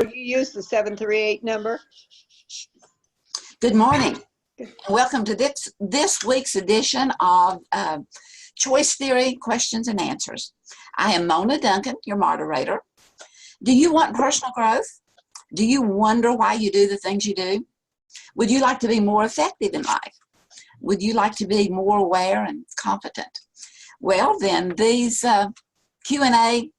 You use the 738 number. Good morning. Welcome to this week's edition of Choice Theory Questions and Answers. I am Mona Duncan, your moderator. Do you want personal growth? Do you wonder why you do the things you do? Would you like to be more effective in life? Would you like to be more aware and competent? Well, then these Q&A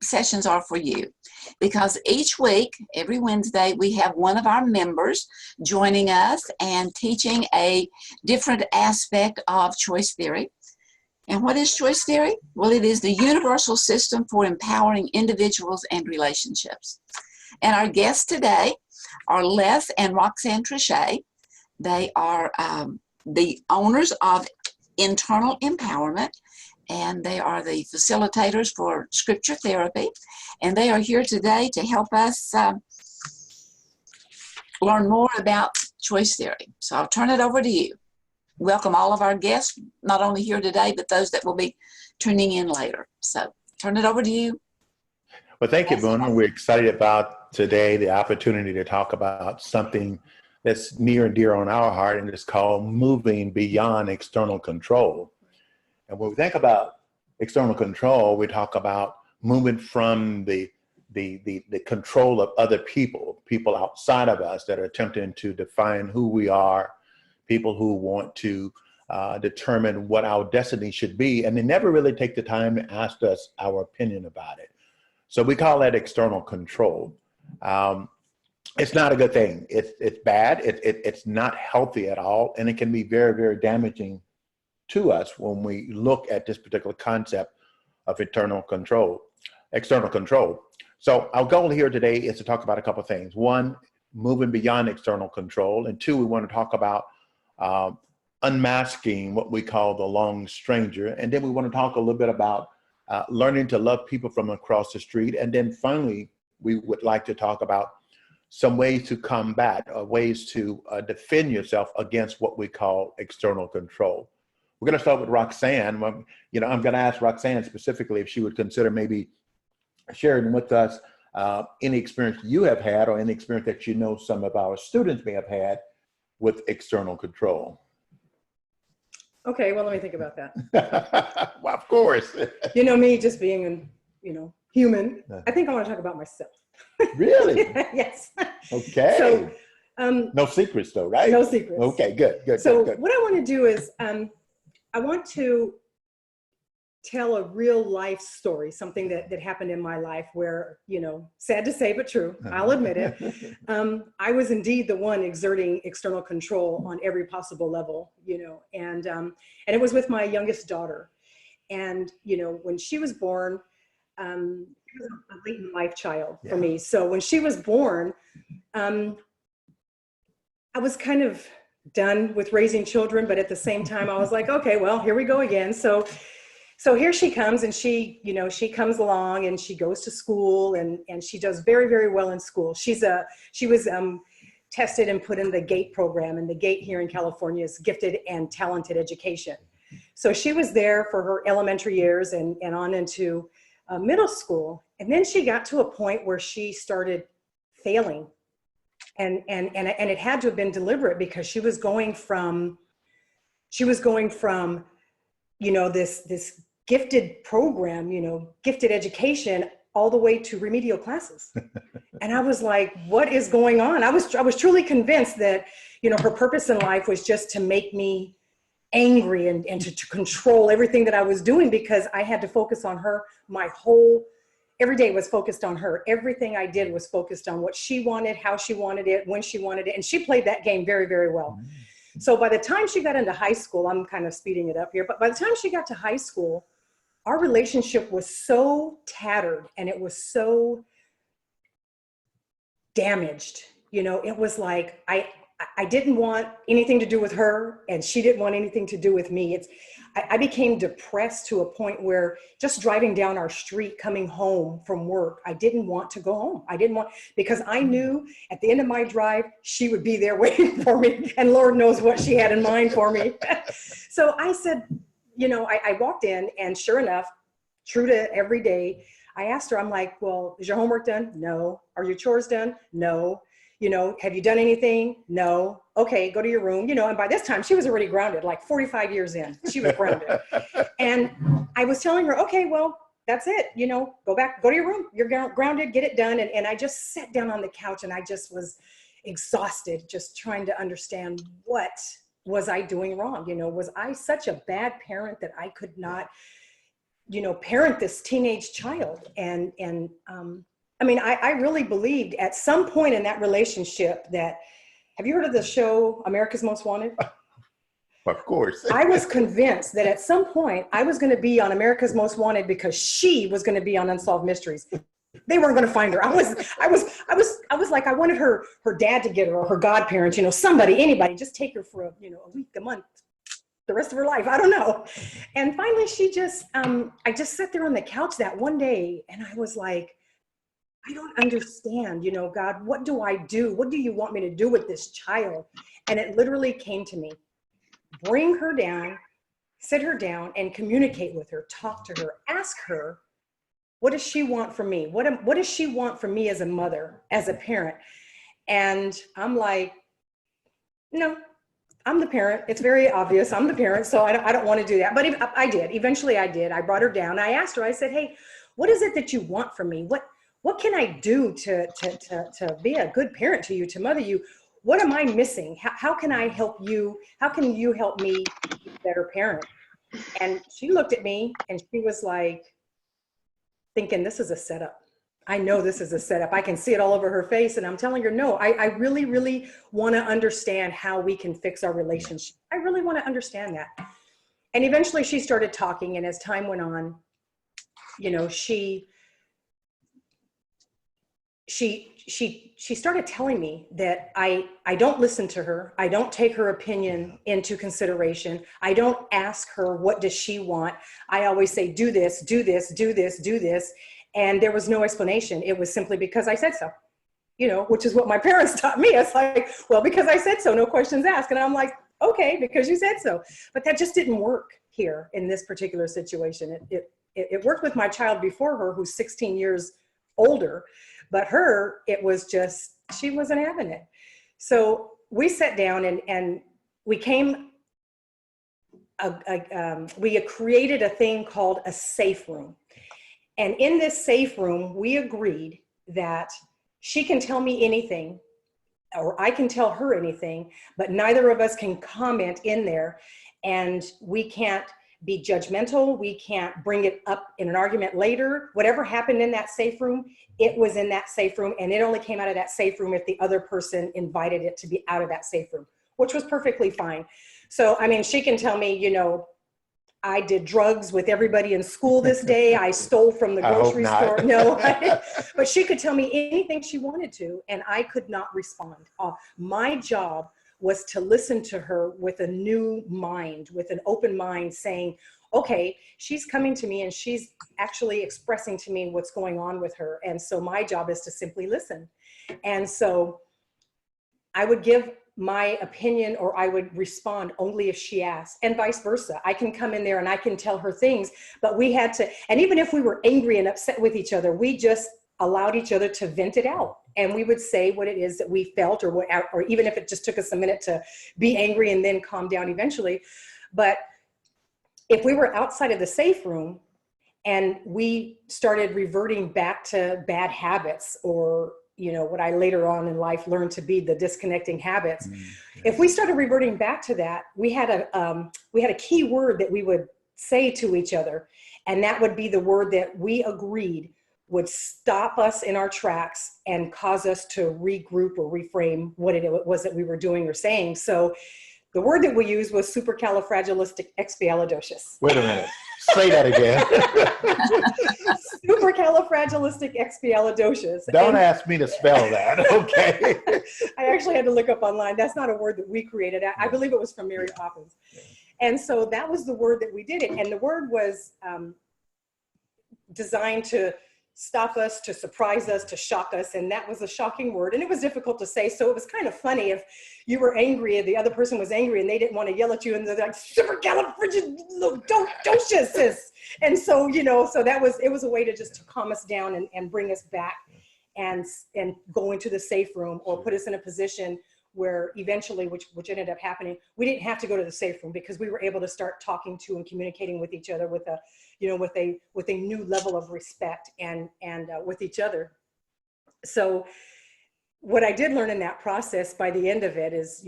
sessions are for you, because each week, every Wednesday, we have one of our members joining us and teaching a different aspect of choice theory. And what is choice theory? Well, it is the universal system for empowering individuals and relationships. And our guests today are Les and Roxanne. They are the owners of Internal Empowerment, and they are the facilitators for scripture therapy. And they are here today to help us learn more about choice theory. So I'll turn it over to you. Welcome all of our guests, not only here today, but those that will be tuning in later. So turn it over to you. Well, thank you, Mona. We're excited about today, the opportunity to talk about something that's near and dear on our heart, and it's called moving beyond external control. And when we think about external control, we talk about moving from the control of other people outside of us that are attempting to define who we are, people who want to determine what our destiny should be, and they never really take the time to ask us our opinion about it. So we call that external control. It's not a good thing. It's bad. It's not healthy at all, and it can be very, very damaging to us when we look at this particular concept of external control. So our goal here today is to talk about a couple of things. One, moving beyond external control, and two, we want to talk about unmasking what we call the lone stranger, and then we want to talk a little bit about learning to love people from across the street, and then finally, we would like to talk about some ways to combat or ways to defend yourself against what we call external control. We're going to start with Roxanne. I'm going to ask Roxanne specifically if she would consider maybe sharing with us any experience you have had or any experience that you know some of our students may have had with external control. Okay, well, let me think about that. Well, of course. You know me, just being human. I think I want to talk about myself. Really? Yes. Okay. So, no secrets though, right? No secrets. Okay, good. So good. what I want to do is, I want to tell a real life story, something that happened in my life where, sad to say, but true, I'll admit it. I was indeed the one exerting external control on every possible level, and it was with my youngest daughter. And, when she was born, she was a late in life child for me. So when she was born, I was kind of done with raising children, but at the same time, I was like, okay, well, here we go again. So here she comes, and she comes along and she goes to school, and she does very, very well in school. She was tested and put in the GATE program, and the GATE here in California is Gifted and Talented Education. So she was there for her elementary years and on into middle school. And then she got to a point where she started failing. And it had to have been deliberate, because she was going from this gifted program, gifted education, all the way to remedial classes. And I was like, what is going on? I was truly convinced that, her purpose in life was just to make me angry and to control everything that I was doing, because I had to focus on her. Every day was focused on her. Everything I did was focused on what she wanted, how she wanted it, when she wanted it. And she played that game very, very well. So by the time she got into high school, I'm kind of speeding it up here, but by the time she got to high school, our relationship was so tattered and it was so damaged. It was like, I didn't want anything to do with her, and she didn't want anything to do with me. I became depressed to a point where just driving down our street, coming home from work, I didn't want to go home. Because I knew at the end of my drive, she would be there waiting for me, and Lord knows what she had in mind for me. So I said, I walked in, and sure enough, true to every day, I asked her, I'm like, well, is your homework done? No. Are your chores done? No. Have you done anything? No. Okay, go to your room. And by this time she was already grounded, like 45 years in, she was grounded. And I was telling her, okay, well, that's it. Go back, go to your room. You're grounded, get it done. And I just sat down on the couch and I just was exhausted, just trying to understand what was I doing wrong? Was I such a bad parent that I could not, parent this teenage child? And I really believed at some point in that relationship that, have you heard of the show America's Most Wanted? Of course. I was convinced that at some point I was going to be on America's Most Wanted because she was going to be on Unsolved Mysteries. They weren't going to find her. I was like, I wanted her dad to get her, or her godparents, somebody, anybody, just take her for a week, a month, the rest of her life. I don't know. And finally she just, I just sat there on the couch that one day and I was like, I don't understand, God, what do I do? What do you want me to do with this child? And it literally came to me. Bring her down, sit her down and communicate with her, talk to her, ask her, what does she want from me? What does she want from me as a mother, as a parent? And I'm like, no, I'm the parent. It's very obvious. I'm the parent. So I don't want to do that. But I did. Eventually I did. I brought her down. I asked her, I said, hey, what is it that you want from me? What can I do to be a good parent to you, to mother you? What am I missing? How can I help you? How can you help me be a better parent? And she looked at me and she was like, thinking, this is a setup. I know this is a setup. I can see it all over her face. And I'm telling her, no, I really, really want to understand how we can fix our relationship. I really want to understand that. And eventually she started talking. And as time went on, she started telling me that I don't listen to her. I don't take her opinion into consideration. I don't ask her, what does she want? I always say, do this, do this, do this, do this. And there was no explanation. It was simply because I said so, which is what my parents taught me. It's like, well, because I said so, no questions asked. And I'm like, okay, because you said so. But that just didn't work here in this particular situation. It worked with my child before her, who's 16 years older. But her, it was just, she wasn't having it. So we sat down and we we created a thing called a safe room. And in this safe room, we agreed that she can tell me anything, or I can tell her anything, but neither of us can comment in there. And we can't be judgmental. We can't bring it up in an argument later. Whatever happened in that safe room, it was in that safe room, and it only came out of that safe room if the other person invited it to be out of that safe room, which was perfectly fine. So, she can tell me, I did drugs with everybody in school this day. I stole from the grocery store. No, but she could tell me anything she wanted to, and I could not respond. My job was to listen to her with a new mind, with an open mind, saying, okay, she's coming to me and she's actually expressing to me what's going on with her. And so my job is to simply listen. And so I would give my opinion, or I would respond only if she asked, and vice versa. I can come in there and I can tell her things, but we had to, and even if we were angry and upset with each other, we just allowed each other to vent it out. And we would say what it is that we felt, or even if it just took us a minute to be angry and then calm down eventually. But if we were outside of the safe room and we started reverting back to bad habits, or what I later on in life learned to be the disconnecting habits. If we started reverting back to that, we had a key word that we would say to each other. And that would be the word that we agreed would stop us in our tracks and cause us to regroup or reframe what it was that we were doing or saying. So the word that we used was supercalifragilisticexpialidocious. Wait a minute. Say that again. Supercalifragilisticexpialidocious. Don't ask me to spell that, okay? I actually had to look up online. That's not a word that we created. I believe it was from Mary Poppins. And so that was the word that we did it. And the word was designed to stop us, to surprise us, to shock us. And that was a shocking word. And it was difficult to say. So it was kind of funny if you were angry and the other person was angry and they didn't want to yell at you and they're like, supercalifragilisticexpialidocious. And so, so it was a way to calm us down and bring us back and go into the safe room, or put us in a position where eventually, which ended up happening, we didn't have to go to the safe room because we were able to start talking to and communicating with each other with a new level of respect and with each other. So what I did learn in that process by the end of it is,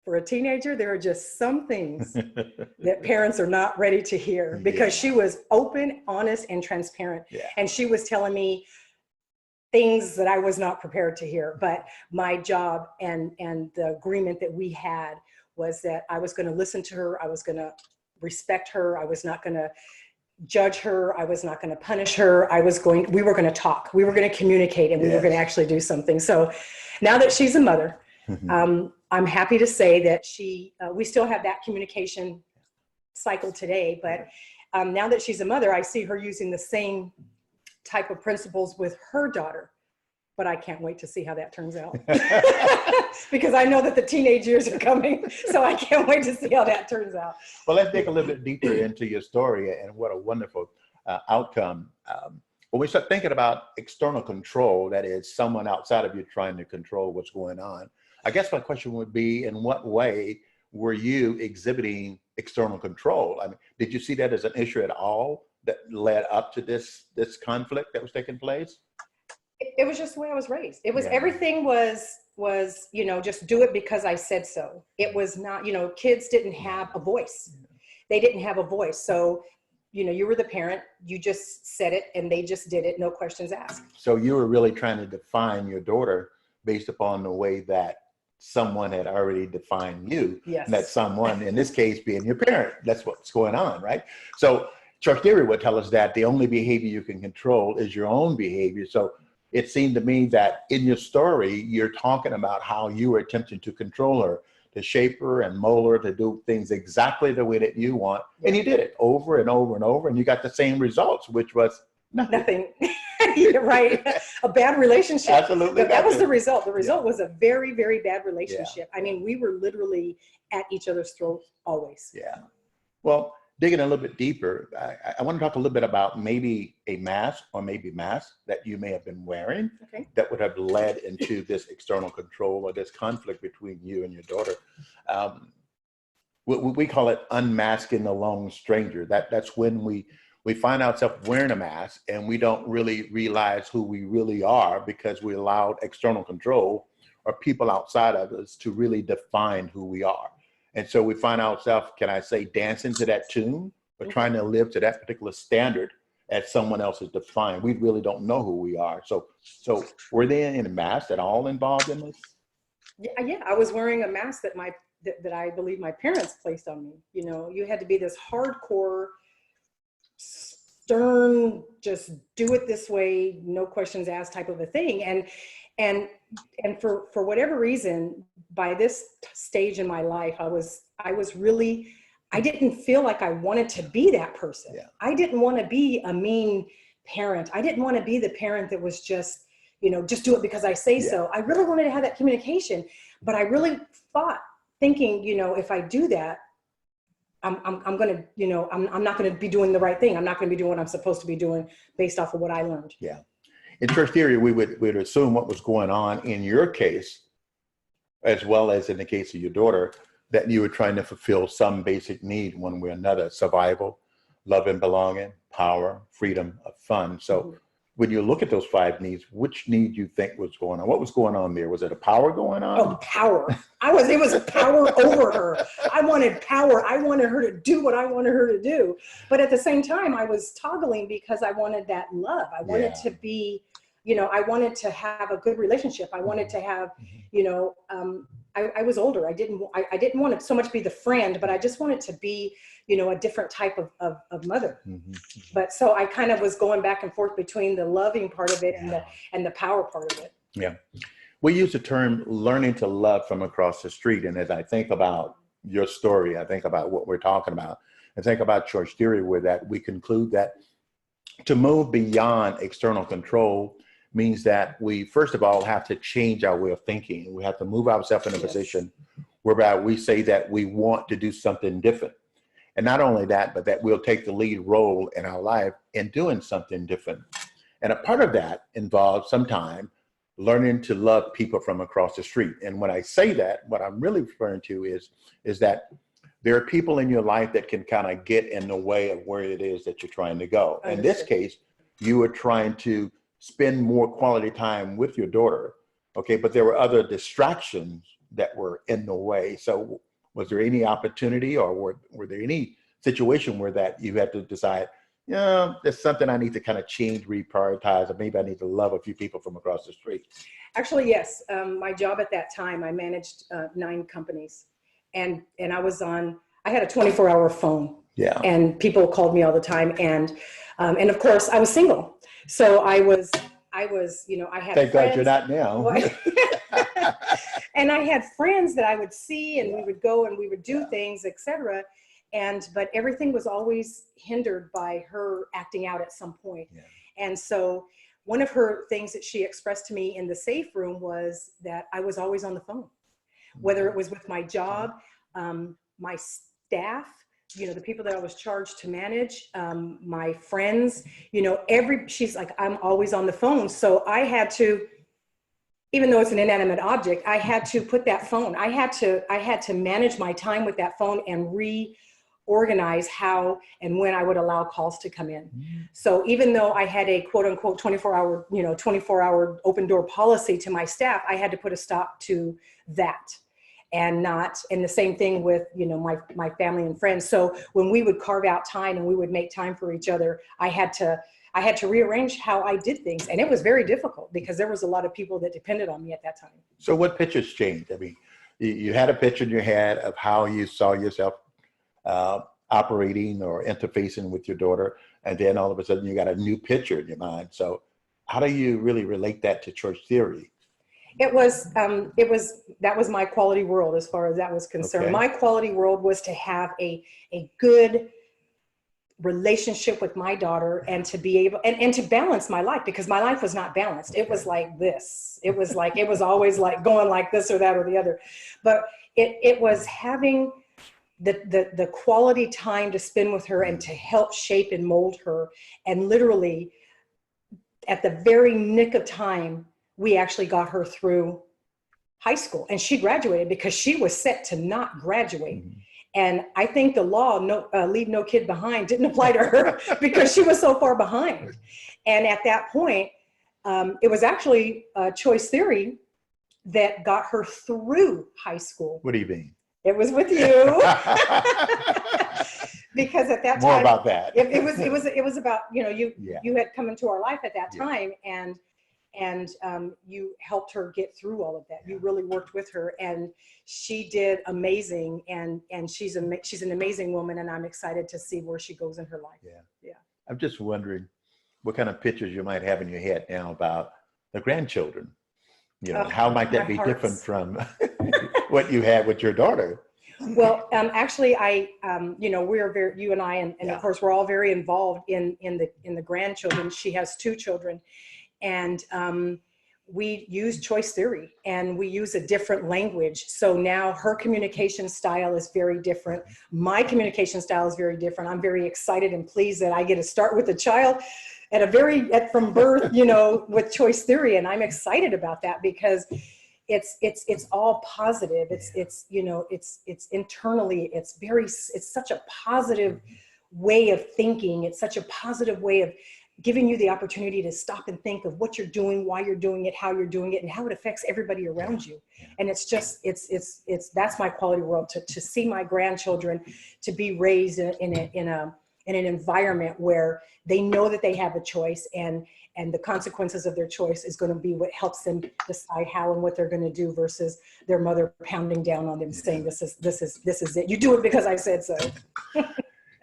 for a teenager, there are just some things that parents are not ready to hear, because she was open, honest, and transparent. Yeah. And she was telling me things that I was not prepared to hear. But my job and the agreement that we had was that I was going to listen to her. I was going to respect her. I was not going to judge her. I was not going to punish her. We were going to talk. We were going to communicate, and we were going to actually do something. So now that she's a mother, I'm happy to say that we still have that communication cycle today. But now that she's a mother, I see her using the same type of principles with her daughter, but I can't wait to see how that turns out. Because I know that the teenage years are coming, so I can't wait to see how that turns out. Well, let's dig a little bit deeper into your story, and what a wonderful outcome. When we start thinking about external control, that is someone outside of you trying to control what's going on, I guess my question would be, in what way were you exhibiting external control? I mean, did you see that as an issue at all that led up to this conflict that was taking place? It was just the way I was raised. It was, everything was, just do it because I said so. It was not, kids didn't have a voice. They didn't have a voice. So, you were the parent, you just said it and they just did it. No questions asked. So you were really trying to define your daughter based upon the way that someone had already defined you. Yes. And that someone, in this case, being your parent. That's what's going on, right? So church theory would tell us that the only behavior you can control is your own behavior. So it seemed to me that in your story, you're talking about how you were attempting to control her, to shape her and mold her to do things exactly the way that you want. And you did it over and over and over, and you got the same results, which was nothing. You're right. A bad relationship. Absolutely. That was the result. The result was a very, very bad relationship. I mean, we were literally at each other's throats always. Yeah. Well, digging a little bit deeper, I want to talk a little bit about maybe a mask or maybe masks that you may have been wearing that would have led into this external control or this conflict between you and your daughter. We call it unmasking the lone stranger. That's when we find ourselves wearing a mask and we don't really realize who we really are, because we allowed external control or people outside of us to really define who we are. And so we find ourselves, can I say, dancing to that tune, or trying to live to that particular standard as someone else has defined. We really don't know who we are. So were they in a mask at all involved in this? Yeah, I was wearing a mask that that I believe my parents placed on me. You had to be this hardcore, stern, just do it this way, no questions asked type of a thing. And for whatever reason, by this stage in my life, I didn't feel like I wanted to be that person. Yeah. I didn't want to be a mean parent. I didn't want to be the parent that was just do it because I say so. I really wanted to have that communication, but I really thought, thinking, if I do that, I'm going to, I'm not going to be doing the right thing. I'm not going to be doing what I'm supposed to be doing based off of what I learned. Yeah. In church theory, we would assume what was going on in your case, as well as in the case of your daughter, that you were trying to fulfill some basic need one way or another: survival, love and belonging, power, freedom, fun. So when you look at those 5 needs, which need you think was going on? What was going on there? Was it a power going on? Oh, power. It was power over her. I wanted power. I wanted her to do what I wanted her to do. But at the same time, I was toggling because I wanted that love. I wanted to be, I wanted to have a good relationship. I wanted to have, I was older. I didn't want to so much be the friend, but I just wanted to be, a different type of mother. But so I kind of was going back and forth between the loving part of it and the power part of it. Yeah. We use the term learning to love from across the street. And as I think about your story, I think about what we're talking about, and think about church theory, where that we conclude that to move beyond external control means that we, first of all, have to change our way of thinking. We have to move ourselves in a position whereby we say that we want to do something different. And not only that, but that we'll take the lead role in our life in doing something different. And a part of that involves sometimes learning to love people from across the street. And when I say that, what I'm really referring to is that there are people in your life that can kind of get in the way of where it is that you're trying to go. In this case, you were trying to spend more quality time with your daughter, okay? But there were other distractions that were in the way. So was there any opportunity, or were there any situation where that you had to decide, you know, there's something I need to kind of change, reprioritize, or maybe I need to love a few people from across the street? Actually, yes. My job at that time, I managed 9 companies, and I had a 24-hour phone. Yeah. And people called me all the time, and of course I was single, so I was, you know, I had Thank friends. God you're not now. And I had friends that I would see, and we would go and we would do things, etc. But everything was always hindered by her acting out at some point. Yeah. And so one of her things that she expressed to me in the safe room was that I was always on the phone, whether it was with my job, my staff, you know, the people that I was charged to manage, my friends, you know, she's like, I'm always on the phone. So I had to, even though it's an inanimate object, I had to put that phone, I had to manage my time with that phone and reorganize how and when I would allow calls to come in. So even though I had a quote unquote 24-hour open door policy to my staff, I had to put a stop to that. And the same thing with, you know, my family and friends. So when we would carve out time and we would make time for each other, I had to rearrange how I did things. And it was very difficult because there was a lot of people that depended on me at that time. So what pictures changed? I mean, you had a picture in your head of how you saw yourself operating or interfacing with your daughter. And then all of a sudden you got a new picture in your mind. So how do you really relate that to choice theory? That was my quality world as far as that was concerned. Okay. My quality world was to have a good relationship with my daughter and to be able and to balance my life, because my life was not balanced. It was like this. It was always like going like this or that or the other. But it was having the quality time to spend with her and to help shape and mold her. And literally at the very nick of time, we actually got her through high school, and she graduated because she was set to not graduate. Mm-hmm. And I think the law, leave no kid behind, didn't apply to her because she was so far behind. And at that point, it was actually choice theory that got her through high school. What do you mean? It was with you. Because at that time, more about that. It was about, you know, you had come into our life at that time, and you helped her get through all of that. You really worked with her, and she did amazing. And she's an amazing woman, and I'm excited to see where she goes in her life. Yeah. I'm just wondering what kind of pictures you might have in your head now about the grandchildren. You know, how might that be different from what you had with your daughter? Well, actually, you know, you and I, and of course, we're all very involved in the grandchildren. She has 2 children. And we use choice theory, and we use a different language. So now her communication style is very different. My communication style is very different. I'm very excited and pleased that I get to start with a child from birth, you know, with choice theory. And I'm excited about that because it's all positive. It's you know, it's internally, it's such a positive way of thinking. It's such a positive way of giving you the opportunity to stop and think of what you're doing, why you're doing it, how you're doing it, and how it affects everybody around you. And it's that's my quality world, to see my grandchildren, to be raised in an environment where they know that they have a choice, and the consequences of their choice is going to be what helps them decide how and what they're going to do, versus their mother pounding down on them saying, this is it. You do it because I said so.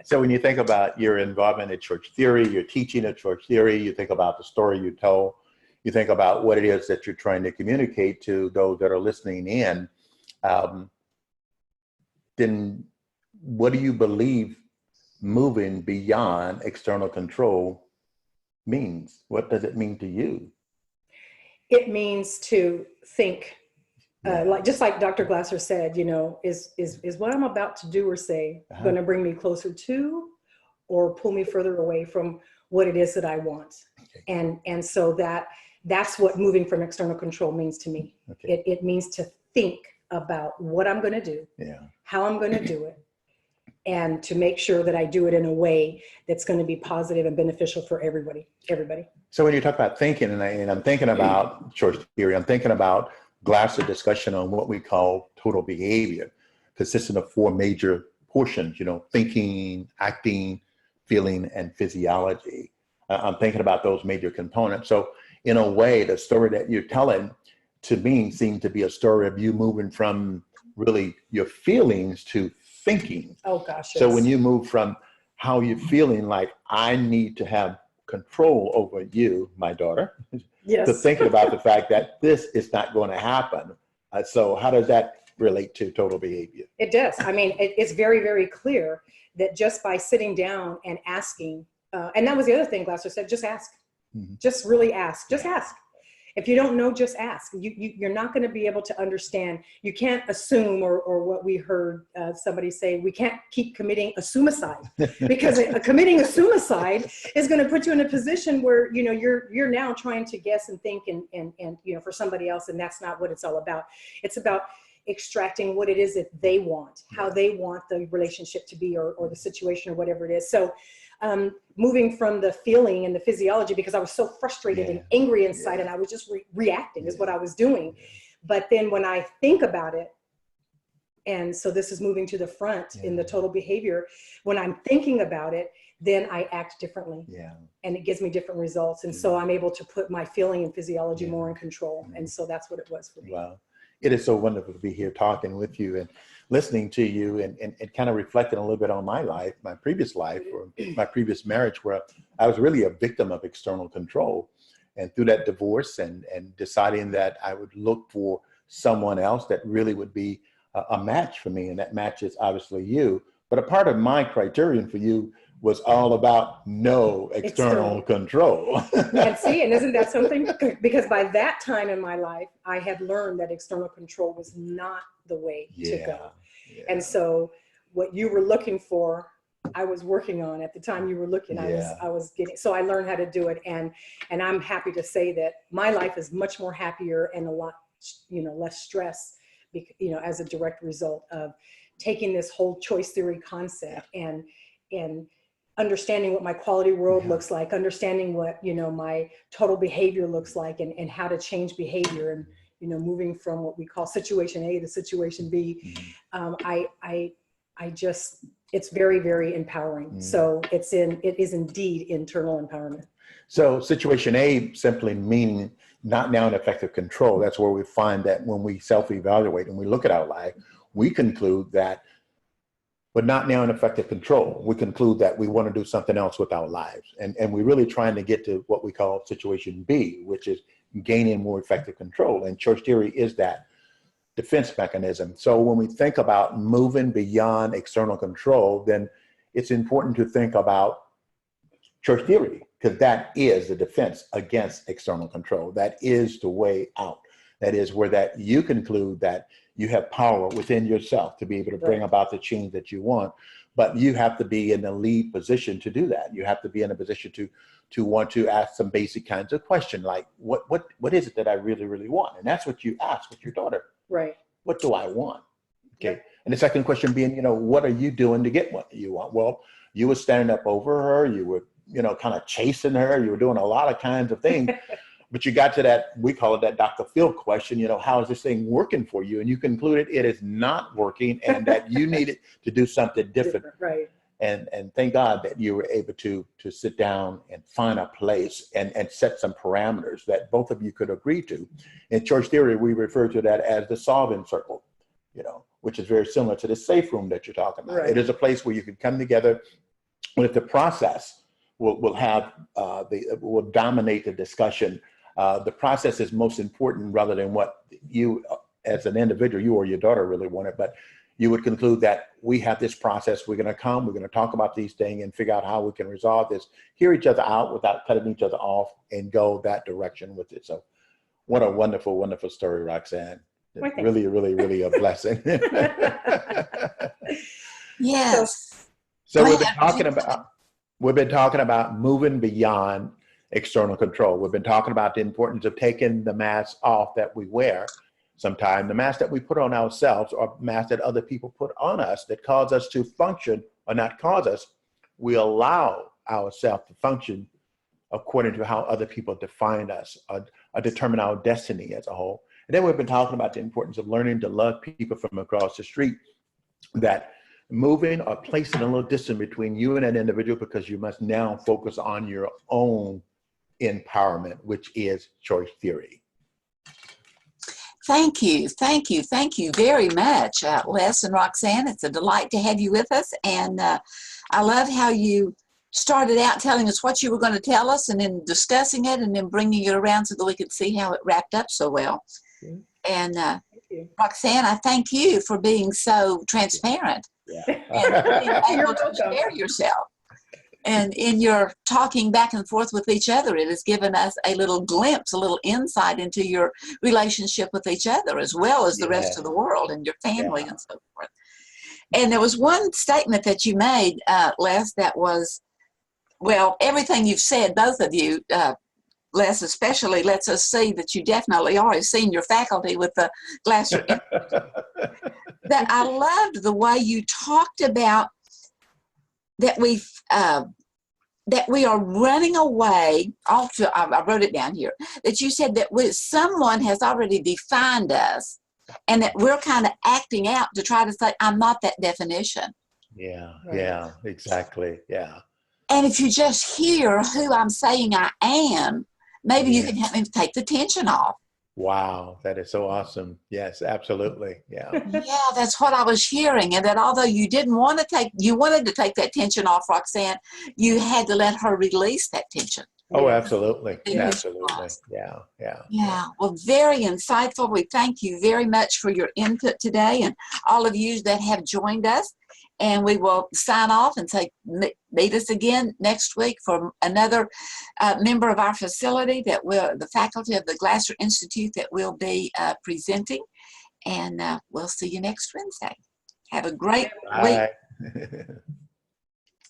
So when you think about your involvement in church theory, your teaching of church theory, you think about the story you told, you think about what it is that you're trying to communicate to those that are listening in, then what do you believe moving beyond external control means. What does it mean to you? It means to think, Yeah. just like Dr. Glasser said, is what I'm about to do or say going to bring me closer to or pull me further away from what it is that I want? Okay. And so that's what moving from external control means to me. Okay. It means to think about what I'm going to do, how I'm going to do it, and to make sure that I do it in a way that's going to be positive and beneficial for everybody. So when you talk about thinking, and I'm thinking about choice theory, I'm thinking about Glasser discussion on what we call total behavior, consisting of 4 major portions, thinking, acting, feeling, and physiology. I'm thinking about those major components. So in a way, the story that you're telling to me seems to be a story of you moving from really your feelings to thinking. Oh gosh. Yes. So when you move from how you're feeling like I need to have control over you, my daughter, yes, to thinking about the fact that this is not going to happen. So how does that relate to total behavior? It does. I mean, it's very, very clear that just by sitting down and asking, and that was the other thing Glasser said, just ask. Mm-hmm. Just really ask. Just ask. If you don't know, just ask. You're not going to be able to understand. You can't assume, or what we heard somebody say, we can't keep committing a suicide, because committing a suicide is going to put you in a position where you're now trying to guess and think and for somebody else, and that's not what it's all about. It's about extracting what it is that they want, how they want the relationship to be, or the situation, or whatever it is. So moving from the feeling and the physiology, because I was so frustrated and angry inside, and I was just reacting is what I was doing. But then when I think about it, and so this is moving to the front in the total behavior, when I'm thinking about it, then I act differently, and it gives me different results. And so I'm able to put my feeling and physiology more in control. And so that's what it was for me. Wow. It is so wonderful to be here talking with you and listening to you, and kind of reflecting a little bit on my life, my previous life, or my previous marriage, where I was really a victim of external control. And through that divorce and deciding that I would look for someone else that really would be a match for me, and that match is obviously you. But a part of my criterion for you was all about no external control. And see, and isn't that something? Because by that time in my life, I had learned that external control was not the way to go. Yeah. And so what you were looking for, I was working on at the time you were looking. I was getting, so I learned how to do it. And I'm happy to say that my life is much more happier and a lot, less stress, as a direct result of taking this whole choice theory concept and understanding what my quality world looks like, understanding what, my total behavior looks like, and how to change behavior, and, moving from what we call situation A to situation B. I just, it's very, very empowering. So it is indeed internal empowerment. So situation A simply meaning not now in effective control. That's where we find that when we self-evaluate and we look at our life, we conclude that but not now in effective control. We conclude that we want to do something else with our lives. And we're really trying to get to what we call situation B, which is gaining more effective control. And choice theory is that defense mechanism. So when we think about moving beyond external control, then it's important to think about choice theory, because that is the defense against external control. That is the way out. That is where that you conclude that you have power within yourself to be able to bring about the change that you want, but you have to be in the lead position to do that. You have to be in a position to want to ask some basic kinds of questions, like what is it that I really, really want? And that's what you ask with your daughter. Right. What do I want? Okay. Yep. And the second question being, what are you doing to get what you want? Well, you were standing up over her, you were, kind of chasing her, you were doing a lot of kinds of things. But you got to that, we call it that Dr. Phil question, how is this thing working for you? And you concluded it is not working, and that you needed to do something different. Right. And thank God that you were able to sit down and find a place and set some parameters that both of you could agree to. In choice theory, we refer to that as the solving circle, which is very similar to the safe room that you're talking about. Right. It is a place where you can come together with the process will dominate the discussion. The process is most important rather than what you as an individual, you or your daughter really wanted. But, you would conclude that we have this process. We're going to come, we're going to talk about these things and figure out how we can resolve this, hear each other out without cutting each other off, and go that direction with it. So what a wonderful, wonderful story, Roxanne. Well, Really, really, really a blessing. Yes. So Go we've been ahead. talking about moving beyond external control. We've been talking about the importance of taking the mask off that we wear. Sometimes the mask that we put on ourselves, or mask that other people put on us that cause us to function, or not cause us, we allow ourselves to function according to how other people define us, or determine our destiny as a whole. And then we've been talking about the importance of learning to love people from across the street, that moving or placing a little distance between you and an individual, because you must now focus on your own empowerment, which is choice theory. Thank you. Thank you. Thank you very much, Les and Roxanne. It's a delight to have you with us. And I love how you started out telling us what you were going to tell us, and then discussing it, and then bringing it around so that we could see how it wrapped up so well. And Roxanne, I thank you for being so transparent and being able to share yourself. And in your talking back and forth with each other, it has given us a little glimpse, a little insight into your relationship with each other, as well as the rest of the world and your family and so forth. And there was one statement that you made, Les, that was, well, everything you've said, both of you, Les especially, lets us see that you definitely are a senior faculty with the Glasser. That I loved the way you talked about that we are running away. Also, I wrote it down here, that you said that someone has already defined us, and that we're kind of acting out to try to say, I'm not that definition. Yeah, exactly. Yeah. And if you just hear who I'm saying I am, maybe you can help me take the tension off. Wow, that is so awesome. Yes, absolutely. Yeah. Yeah, that's what I was hearing. And that although you didn't want to you wanted to take that tension off, Roxanne, you had to let her release that tension. Oh, absolutely. Yeah. Absolutely. Yeah. Yeah. Well, very insightful. We thank you very much for your input today, and all of you that have joined us. And we will sign off and say, meet us again next week for another member of our facility, the faculty of the Glasser Institute, that will be presenting. And we'll see you next Wednesday. Have a great week.